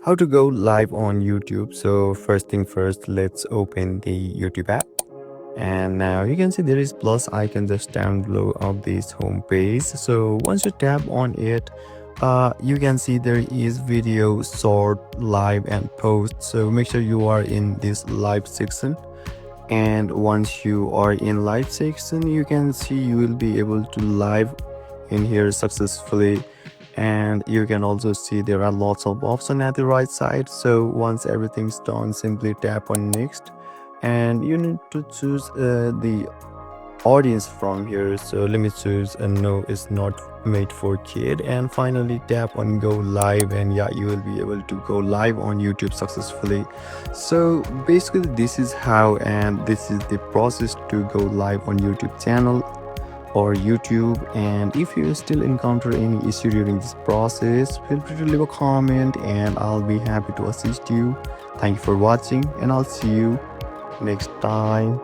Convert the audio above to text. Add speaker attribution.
Speaker 1: How to go live on YouTube. So first thing first, let's open the YouTube app. And now you can see there is plus icon just down below of this home page. So once you tap on it, you can see there is video, short, live and post. So make sure you are in this live section. And once you are in live section, you can see you will be able to live in here successfully. And you can also see there are lots of options at the right side. So once everything's done, simply tap on next, and you need to choose the audience from here. So let me choose no, it's not made for kid, and finally tap on go live, and yeah, you will be able to go live on YouTube successfully. So basically this is how, and this is the process to go live on YouTube channel or YouTube. And if you still encounter any issue during this process, feel free to leave a comment and I'll be happy to assist you. Thank you for watching, and I'll see you next time.